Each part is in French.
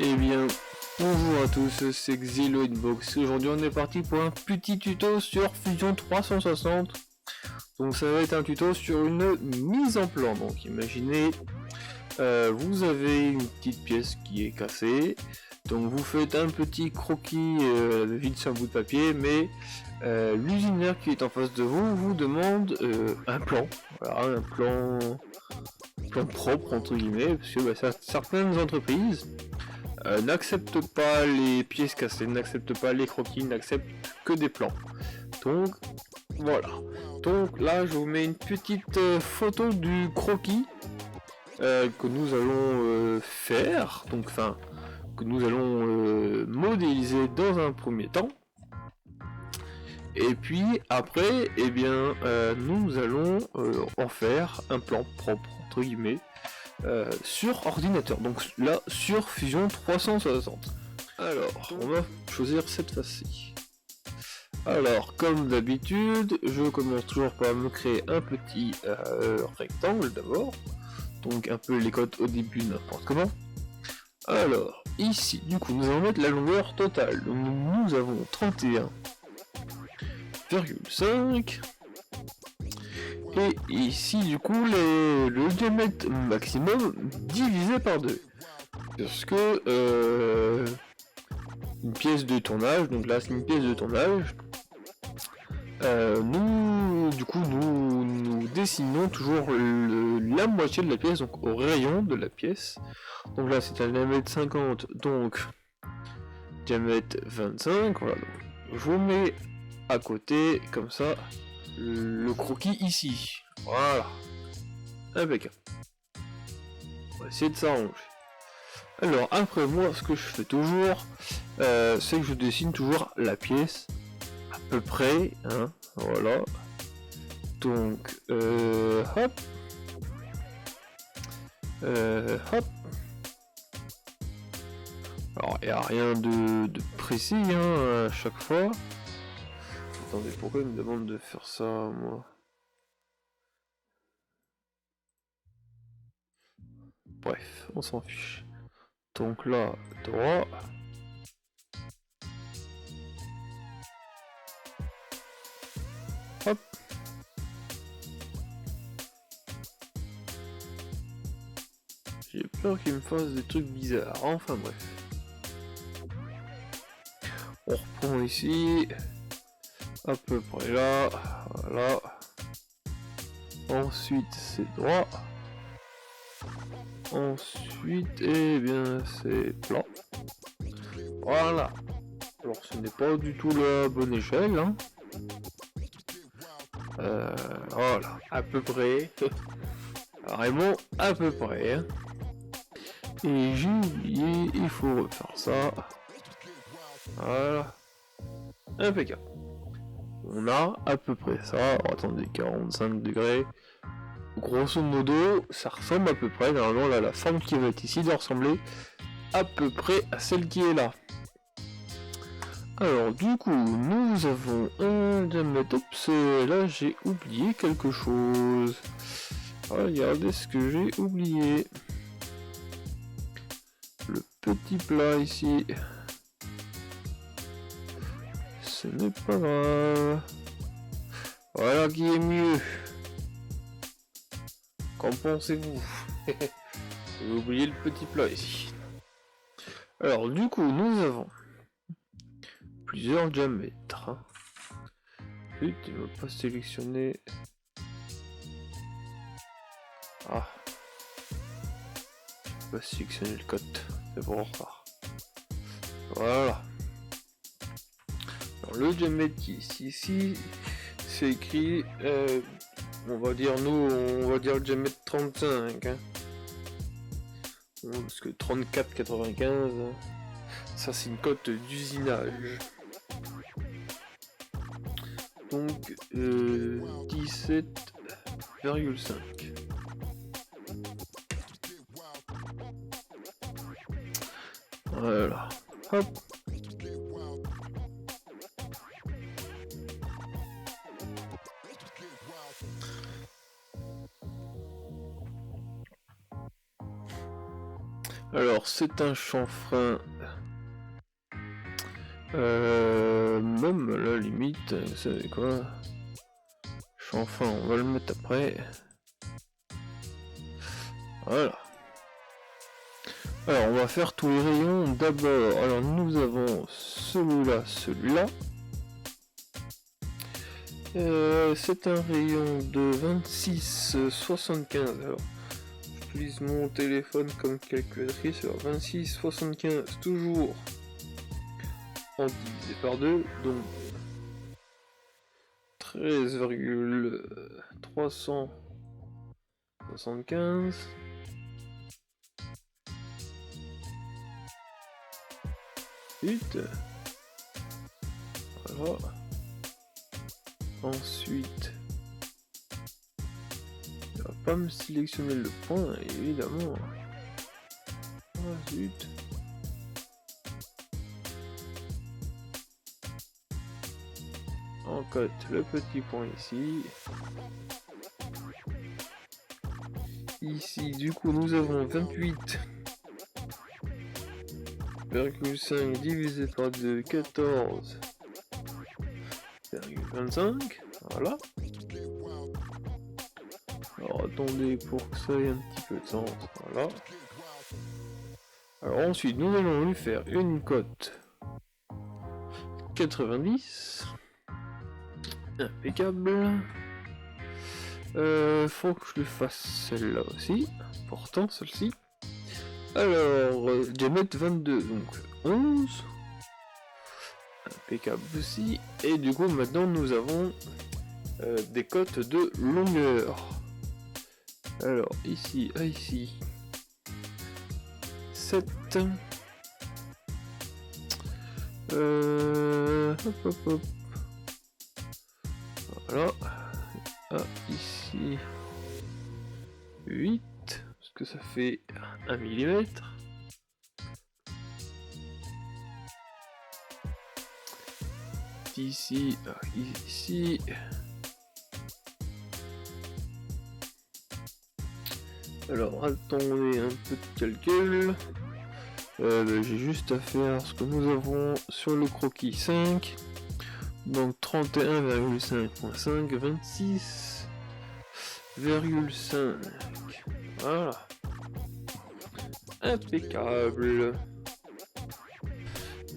Eh bien, bonjour à tous, c'est Xilo Inbox. Aujourd'hui, on est parti pour un petit tuto sur Fusion 360. Donc, ça va être un tuto sur une mise en plan. Donc, imaginez, vous avez une petite pièce qui est cassée. Donc, vous faites un petit croquis vide sur un bout de papier, mais l'usineur qui est en face de vous vous demande un plan. Voilà, un plan propre entre guillemets, parce que certaines entreprises n'acceptent pas les pièces cassées, n'acceptent pas les croquis, n'acceptent que des plans. Donc voilà. Donc là je vous mets une petite photo du croquis que nous allons faire, donc enfin que nous allons modéliser dans un premier temps. Et puis après, eh bien, nous allons en faire un plan propre entre guillemets. Sur ordinateur, donc là sur Fusion 360. Alors, on va choisir cette face-ci. Alors, comme d'habitude, je commence toujours par me créer un petit rectangle d'abord. Donc un peu les codes au début, n'importe comment. Alors, ici, du coup, nous allons mettre la longueur totale. Donc nous avons 31,5. Et ici du coup le diamètre maximum divisé par 2. Parce que une pièce de tournage, donc là c'est une pièce de tournage, nous dessinons toujours la moitié de la pièce, donc au rayon de la pièce. Donc là c'est un diamètre 50, donc diamètre 25, voilà. Donc, je vous mets à côté comme ça le croquis ici. Voilà. Impeccable. On va essayer de s'arranger. Alors après moi ce que je fais toujours c'est que je dessine toujours la pièce à peu près, hein, voilà. Donc hop. Hop. Alors il n'y a rien de précis hein, à chaque fois. Attendez, pourquoi il me demande de faire ça moi? Bref, on s'en fiche. Donc là, droit. Hop. J'ai peur qu'il me fasse des trucs bizarres. Enfin bref. On reprend ici. À peu près là. Voilà. Ensuite c'est droit. Ensuite, eh bien, c'est plat. Voilà. Alors, ce n'est pas du tout la bonne échelle, hein. Voilà, à peu près. Vraiment, à peu près. Hein. Et j'ai oublié, il faut refaire ça. Voilà. Impeccable. On a à peu près ça. Oh, attendez, 45 degrés. Grosso modo, ça ressemble à peu près. Normalement, là, la forme qui va être ici doit ressembler à peu près à celle qui est là. Alors du coup, nous avons un diamètre. Oups, là j'ai oublié quelque chose. Regardez ce que j'ai oublié. Le petit plat ici. Ce n'est pas grave. Voilà qui est mieux. Qu'en pensez-vous? J'ai oublié le petit plat ici. Alors du coup, nous avons plusieurs diamètres. Zut, il ne va pas sélectionner. Ah. Je vais pas sélectionner le code. C'est bon, retard. Voilà. Alors le diamètre qui est ici, c'est écrit, on va dire le diamètre 35. Hein. Parce que 34,95, ça c'est une cote d'usinage. Donc 17,5. Voilà. Hop. Alors c'est un chanfrein. Même la limite, vous savez quoi? Chanfrein, on va le mettre après. Voilà. Alors on va faire tous les rayons d'abord. Alors nous avons celui-là, celui-là. C'est un rayon de 26,75. Alors j'utilise mon téléphone comme calculatrice. Alors 26,75 toujours en divisé par 2, donc 13,375. Voilà. Ensuite, il va pas me sélectionner le point, évidemment. Ensuite, on cote le petit point ici. Ici, du coup, nous avons 28,5 divisé par 2, 14,25. Voilà. Alors attendez pour que ça ait un petit peu de sens. Voilà. Alors ensuite, nous allons lui faire une cote 90. Impeccable. Faut que je lui fasse celle-là aussi. Pourtant, celle-ci. Alors, diamètre 22, donc 11. Impeccable aussi. Et du coup, maintenant, nous avons des cotes de longueur. Alors, ici, à ici. 7. Hop, hop, hop. Voilà. Ah, ici. 8. Parce que ça fait 1 mm. Ici, ici. Alors attendez un peu de calcul. J'ai juste à faire ce que nous avons sur le croquis 5. Donc 31,5.5, 26,5. Voilà. Impeccable.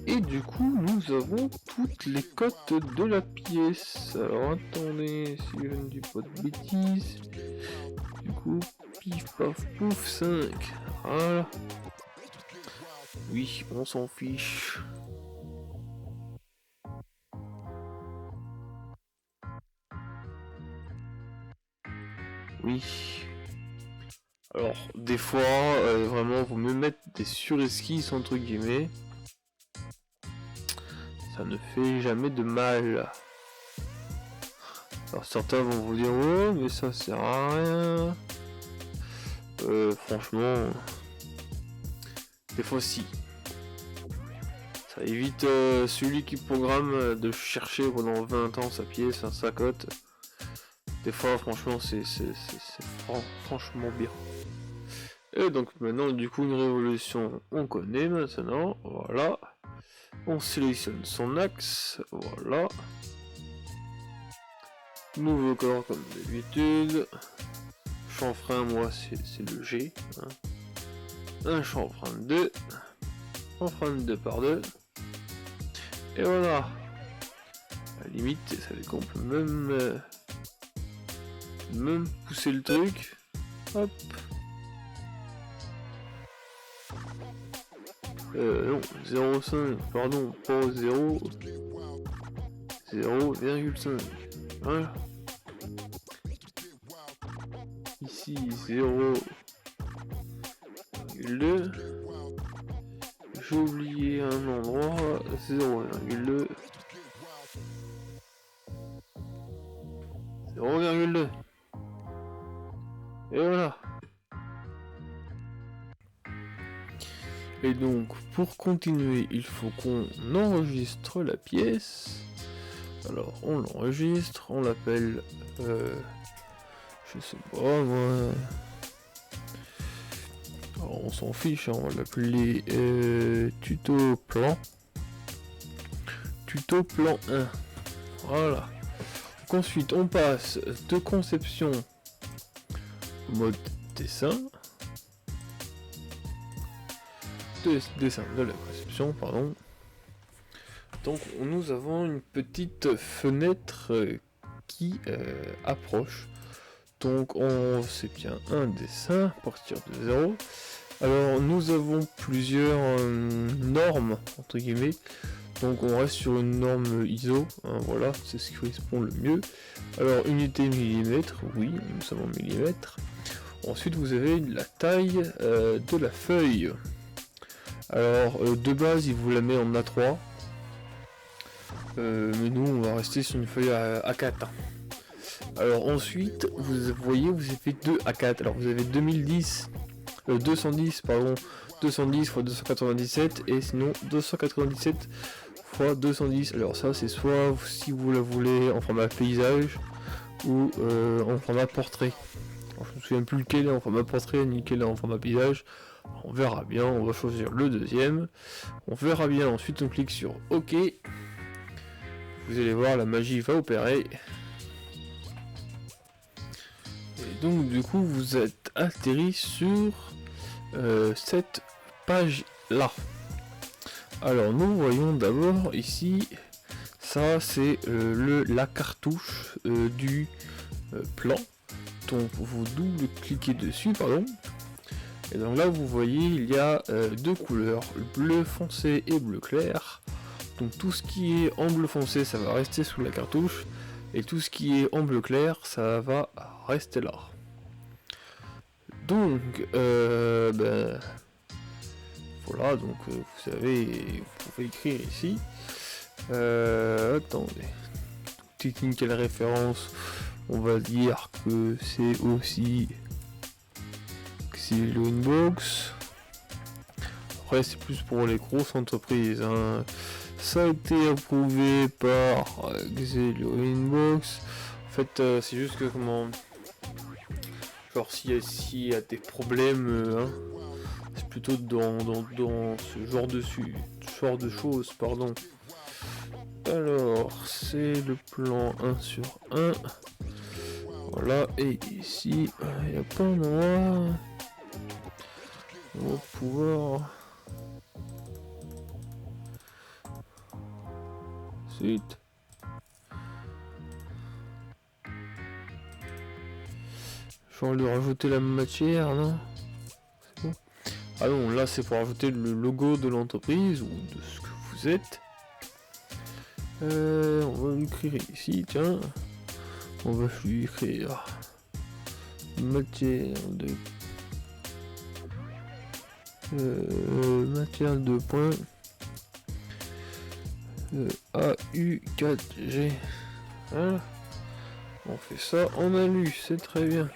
Et du coup, nous avons toutes les cotes de la pièce. Alors attendez, si je ne dis pas de bêtises. Du coup, pif paf pouf 5. Voilà. Oui, on s'en fiche. Oui. Alors, des fois, vraiment, vaut mieux mettre des suresquisses entre guillemets. Ça ne fait jamais de mal. Alors certains vont vous dire ouais mais ça sert à rien. Franchement, des fois si. Ça évite celui qui programme de chercher pendant 20 ans sa pièce, sa cote. Des fois franchement c'est franchement bien. Et donc maintenant du coup une révolution on connaît maintenant. Voilà. On sélectionne son axe, voilà. Nouveau corps comme d'habitude. Chanfrein, moi c'est le G. Hein. Un chanfrein de 2. Chanfrein de 2 par 2. Et voilà. À la limite, ça veut qu'on peut même pousser le truc. Hop. Non, 0,5, pardon, pas 0. 0,5. Voilà. Ici 0,2. J'ai oublié un endroit. 0,2. 0,2. Et voilà. Et donc, pour continuer, il faut qu'on enregistre la pièce. Alors, on l'enregistre, on l'appelle, je sais pas moi. Alors, on s'en fiche, hein, on va l'appeler tuto plan. Tuto plan 1. Voilà. Donc ensuite on passe de conception mode dessin. Dessin de la conception, pardon. Donc nous avons une petite fenêtre qui approche. Donc c'est bien un dessin à partir de 0. Alors nous avons plusieurs normes entre guillemets. Donc on reste sur une norme ISO, hein, voilà, c'est ce qui correspond le mieux. Alors unité millimètre, oui, nous sommes en millimètres. Ensuite vous avez la taille de la feuille. Alors de base il vous la met en A3. Mais nous on va rester sur une feuille A4. Alors ensuite vous voyez vous avez deux A4. Alors vous avez 210 pardon, 210 x 297 et sinon 297 x 210. Alors ça c'est soit si vous la voulez en format paysage ou en format portrait. Alors, je me souviens plus lequel est en format portrait ni lequel est en format paysage. On verra bien, on va choisir le deuxième. On verra bien, ensuite on clique sur OK. Vous allez voir, la magie va opérer. Et donc du coup vous êtes atterri sur cette page là. Alors nous voyons d'abord ici, ça c'est la cartouche du plan. Donc vous double-cliquez dessus, pardon. Et donc là vous voyez il y a deux couleurs, bleu foncé et bleu clair. Donc tout ce qui est en bleu foncé ça va rester sous la cartouche. Et tout ce qui est en bleu clair ça va rester là. Donc voilà, donc vous savez, vous pouvez écrire ici. Attendez. Technique à référence, on va dire que c'est aussi Xeloinbox. Après c'est plus pour les grosses entreprises, hein. Ça a été approuvé par Xeloinbox. En fait c'est juste que comment, genre s'il y a des problèmes, hein, c'est plutôt dans ce genre de choses, pardon. Alors c'est le plan 1 sur 1. Voilà, et ici il n'y a pas d'endroit. On va pouvoir ensuite je vais lui rajouter la matière, non? C'est bon. Ah non, là c'est pour rajouter le logo de l'entreprise ou de ce que vous êtes. On va écrire ici, tiens. On va lui écrire matière de points AU4G. Voilà. On fait ça en alu, c'est très bien.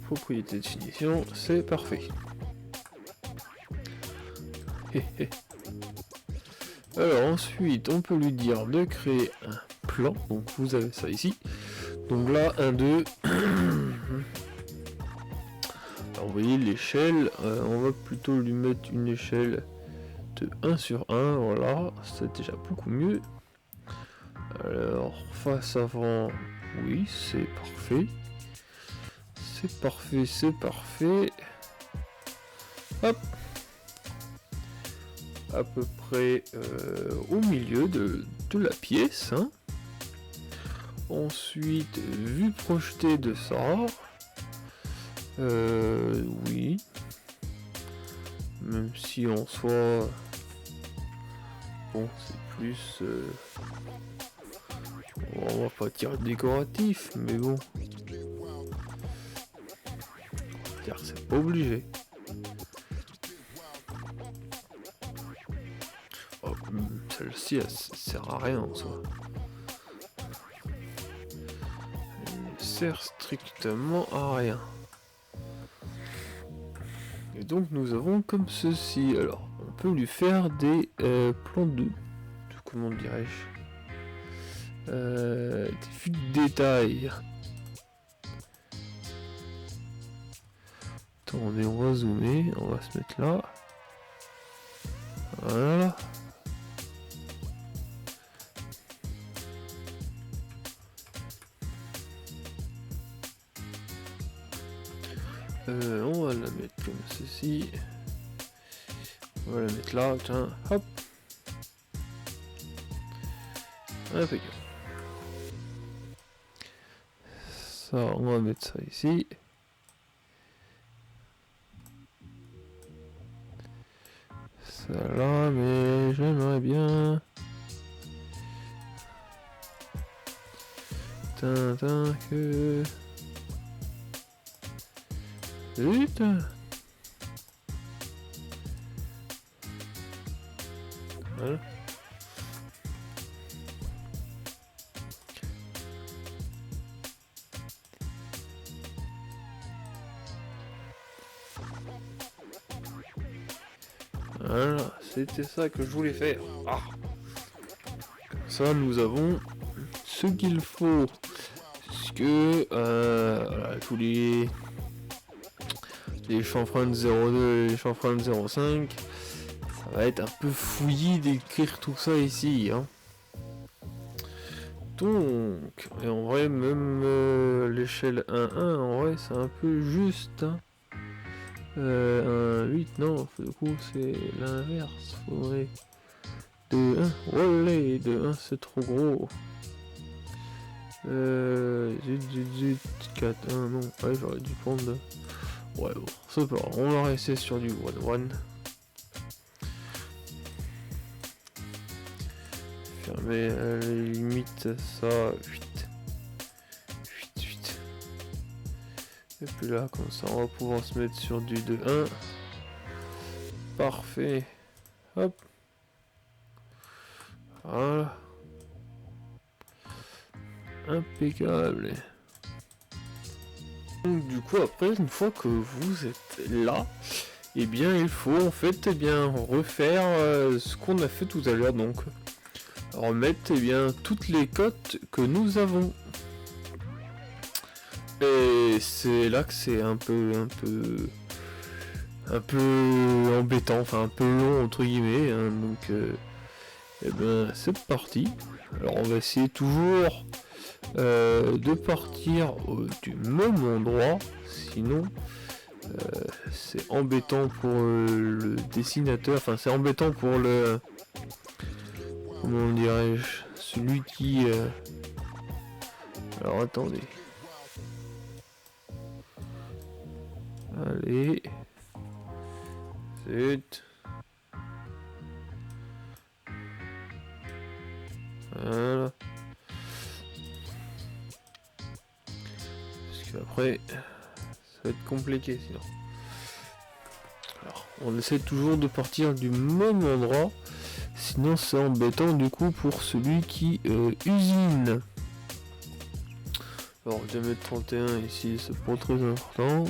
Propriété de finition, c'est parfait. Alors ensuite, on peut lui dire de créer un plan. Donc vous avez ça ici. Donc là, 1, 2. Alors vous voyez l'échelle, on va plutôt lui mettre une échelle de 1 sur 1. Voilà, c'est déjà beaucoup mieux. Alors face avant, oui, c'est parfait. C'est parfait, c'est parfait. Hop. À peu près au milieu de la pièce, hein. Ensuite, vue projetée de ça, oui, même si en soi, bon, c'est plus, on va pas dire décoratif, mais bon, car c'est pas obligé. Celle-ci elle sert à rien en soi. Elle ne sert strictement à rien. Et donc nous avons comme ceci. Alors on peut lui faire des plans de comment dirais-je, des vues de détail. Attendez, on va zoomer, on va se mettre là. Voilà. On va la mettre comme ceci. On va la mettre là, tiens, hop. Impeccable. Ça, on va mettre ça ici. Ça là, mais j'aimerais bien. Tintin que. Putain. Voilà. Voilà, c'était ça que je voulais faire. Ah. Comme ça, nous avons ce qu'il faut. Parce que voilà, tous les chanfreins de 02 et les chanfreins de 05, ça va être un peu fouillis d'écrire tout ça ici. Hein. Donc, et en vrai, même l'échelle 1-1, en vrai, c'est un peu juste. Hein. 1-8, non, du coup, c'est l'inverse. Faudrait 2-1. Olé, 2-1, c'est trop gros. Zut, 4-1, non, ouais, j'aurais dû prendre. Ouais, bon, c'est pas grave, on va rester sur du 1-1. Fermer à la limite ça, 8. Et puis là, comme ça, on va pouvoir se mettre sur du 2-1. Parfait. Hop. Voilà. Impeccable. Donc du coup, après, une fois que vous êtes là, eh bien, il faut en fait refaire ce qu'on a fait tout à l'heure. Donc, remettre toutes les cotes que nous avons. Et c'est là que c'est un peu embêtant, enfin un peu long entre guillemets. Hein, donc, eh ben, c'est parti. Alors, on va essayer toujours de partir du même endroit, sinon c'est embêtant pour le dessinateur, enfin c'est embêtant pour le, comment dirais-je, celui qui alors attendez, allez, zut, voilà, parce qu'après ça va être compliqué sinon. Alors, on essaie toujours de partir du même endroit, sinon c'est embêtant du coup pour celui qui usine. Alors diamètre 31 ici c'est pas très important.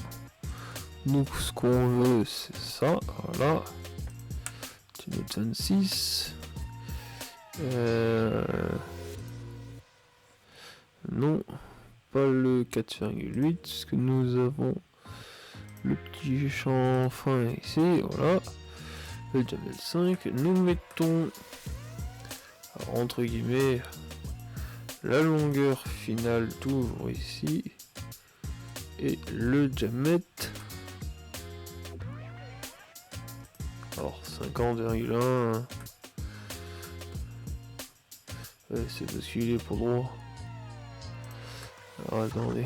Donc ce qu'on veut c'est ça, voilà. Diamètre 26. Non, pas le 4,8 parce que nous avons le petit champ fin ici, voilà. Le diamètre 5, nous mettons alors, entre guillemets la longueur finale toujours ici et le diamètre alors 50,1. Ouais, c'est parce qu'il est pour droit. Alors attendez.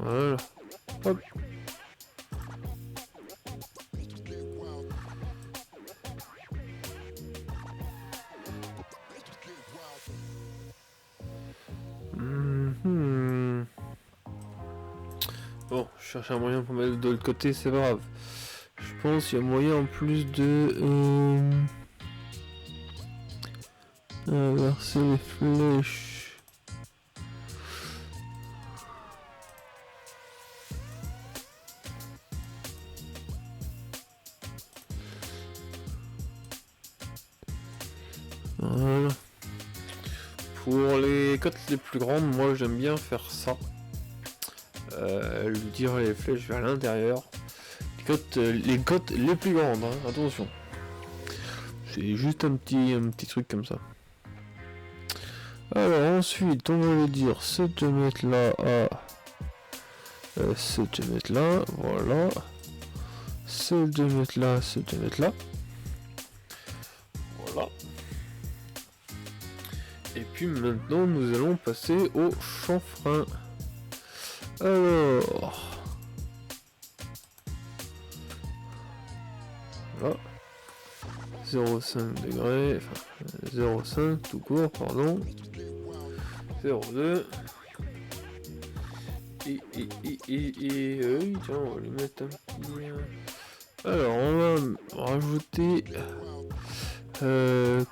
Voilà. Hop. Bon, je cherche un moyen pour mettre de l'autre côté, c'est pas grave. Je pense qu'il y a moyen en plus de inverser les flèches. Voilà. Pour les cotes les plus grandes, moi j'aime bien faire ça. Lui dire les flèches vers l'intérieur. Les cotes les plus grandes, hein, attention. C'est juste un petit truc comme ça. Alors ensuite, on va lui dire ce diamètre là à ce diamètre là, voilà. Ce diamètre là, ce diamètre là. Voilà. Et puis maintenant, nous allons passer au chanfrein. Alors... Voilà. 0,5 degrés, enfin 0,5 tout court, pardon. 0,2. Et oui, tiens, on va lui mettre un petit... Alors, on va rajouter...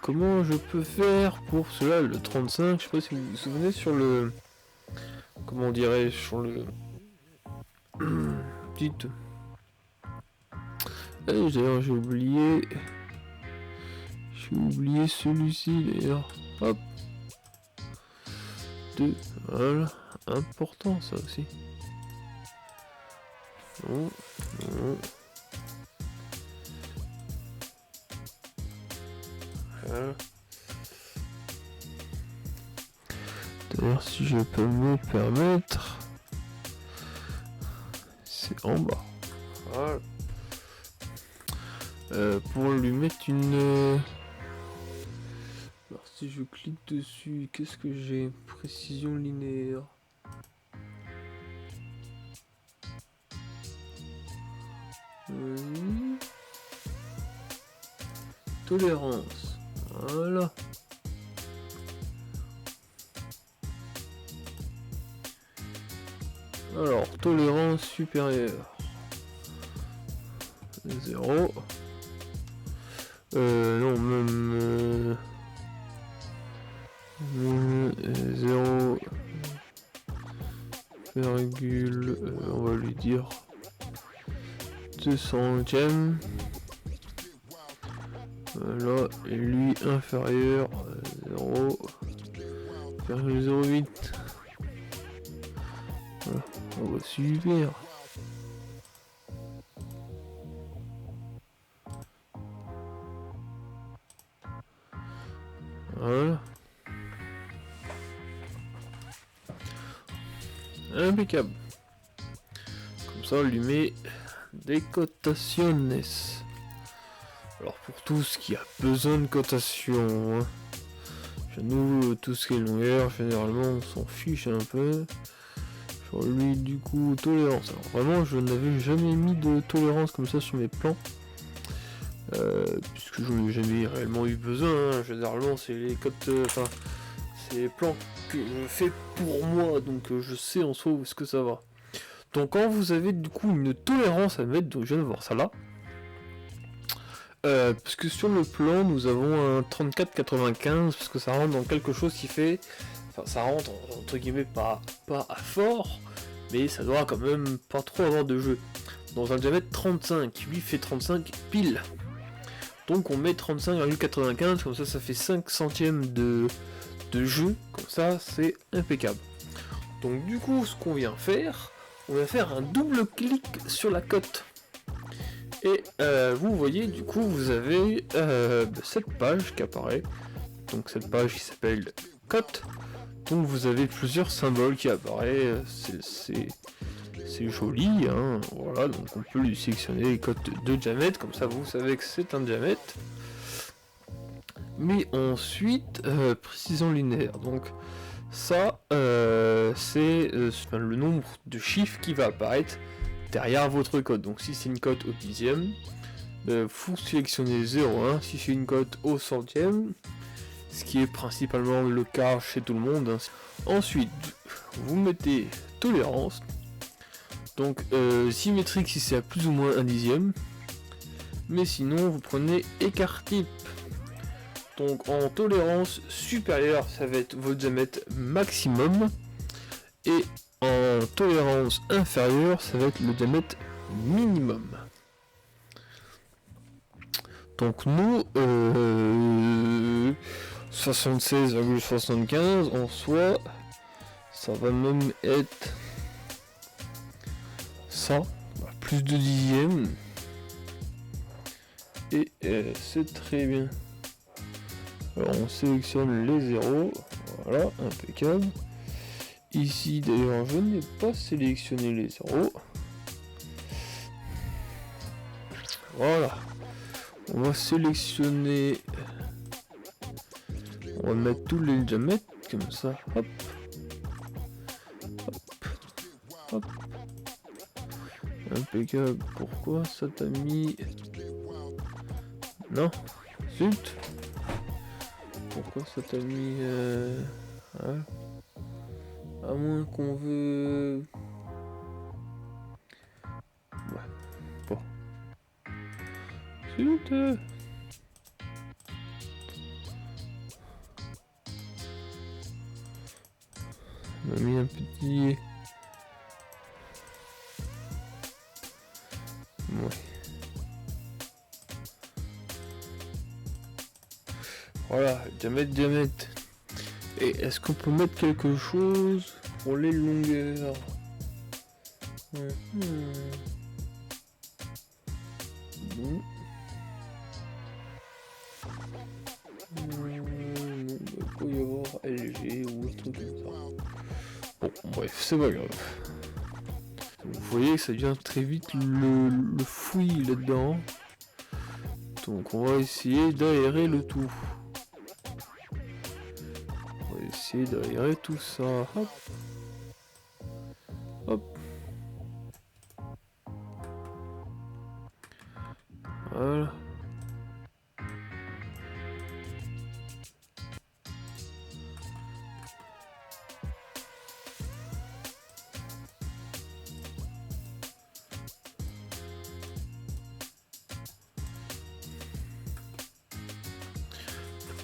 comment je peux faire pour cela, le 35, je sais pas si vous vous souvenez sur le... Comment dirais-je, sur le... Petite... D'ailleurs, j'ai oublié celui-ci, d'ailleurs. Hop. 2, voilà. Important, ça aussi. Non, non. Voilà. D'ailleurs, si je peux me permettre, c'est en bas. Voilà. Pour lui mettre une... Alors si je clique dessus, qu'est-ce que j'ai? Précision linéaire. Oui. Tolérance. Voilà. Alors, tolérance supérieure. 0. Non, même 0, on va lui dire 200e. Voilà, et lui inférieur 0,08. Voilà, on va super. Voilà. Impeccable. Comme ça, on lui met des cotations. Alors pour tout ce qui a besoin de cotation, hein. Chez nous, tout ce qui est longueur, généralement, on s'en fiche un peu. Sur lui, du coup, tolérance. Alors vraiment, je n'avais jamais mis de tolérance comme ça sur mes plans. Puisque je n'ai jamais réellement eu besoin, hein. Généralement c'est les cotes, enfin c'est les plans que je fais pour moi, donc je sais en soi où est-ce que ça va. Donc quand vous avez du coup une tolérance à mettre, donc je viens de voir ça là, parce que sur le plan nous avons un 34,95, parce que ça rentre dans quelque chose qui fait, enfin ça rentre entre guillemets pas à fort, mais ça doit quand même pas trop avoir de jeu. Dans un diamètre 35, lui fait 35 pile. Donc on met 35,95, comme ça fait 5 centièmes de jeu, comme ça c'est impeccable. Donc du coup ce qu'on vient faire, on va faire un double clic sur la cote. Et vous voyez du coup vous avez cette page qui apparaît. Donc cette page qui s'appelle cote. Donc vous avez plusieurs symboles qui apparaissent, c'est joli, hein. Voilà, donc on peut lui sélectionner les cotes de diamètre, comme ça vous savez que c'est un diamètre. Mais ensuite, précision linéaire, donc ça c'est le nombre de chiffres qui va apparaître derrière votre cote. Donc si c'est une cote au dixième, vous sélectionnez 0,1, si c'est une cote au centième, ce qui est principalement le cas chez tout le monde, hein. Ensuite, vous mettez tolérance. Donc symétrique si c'est à plus ou moins un dixième. Mais sinon vous prenez écart type. Donc en tolérance supérieure ça va être votre diamètre maximum. Et en tolérance inférieure ça va être le diamètre minimum. Donc nous 76,75 en soi, ça va même être ça, plus de dixièmes, et c'est très bien. Alors on sélectionne les zéros, voilà, impeccable. Ici d'ailleurs je n'ai pas sélectionné les zéros. Voilà, on va sélectionner, on va mettre tous les diamètres comme ça, hop, hop, hop, impeccable. Pourquoi ça t'a mis, non, zut, pourquoi ça t'a mis, hein, à moins qu'on veut, ouais, bon, zut. On a mis un petit... Ouais. Voilà, diamètre. Et est-ce qu'on peut mettre quelque chose pour les longueurs? Bon. Il peut y avoir LG ou un truc comme ça. Bon, bref, c'est pas grave. Vous voyez que ça devient très vite le fouillis là-dedans. Donc on va essayer d'aérer le tout. On va essayer d'aérer tout ça. Hop. Hop. Voilà.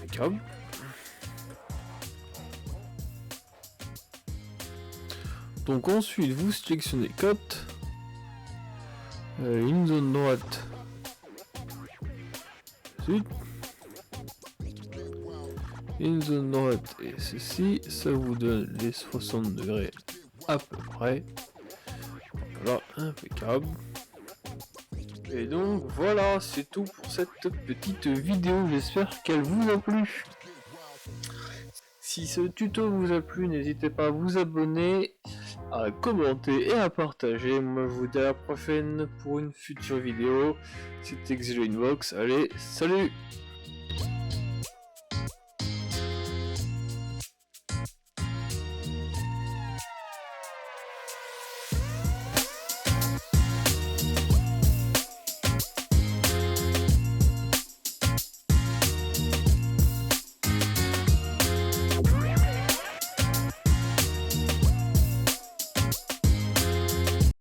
Impeccable. Donc ensuite vous sélectionnez cut, une zone droite, ensuite une zone droite, et ceci, ça vous donne les 60 degrés à peu près. Voilà, impeccable. Et donc voilà, c'est tout pour cette petite vidéo, j'espère qu'elle vous a plu. Si ce tuto vous a plu, n'hésitez pas à vous abonner, à commenter et à partager. Moi je vous dis à la prochaine pour une future vidéo. C'était Xyloinbox, allez, salut!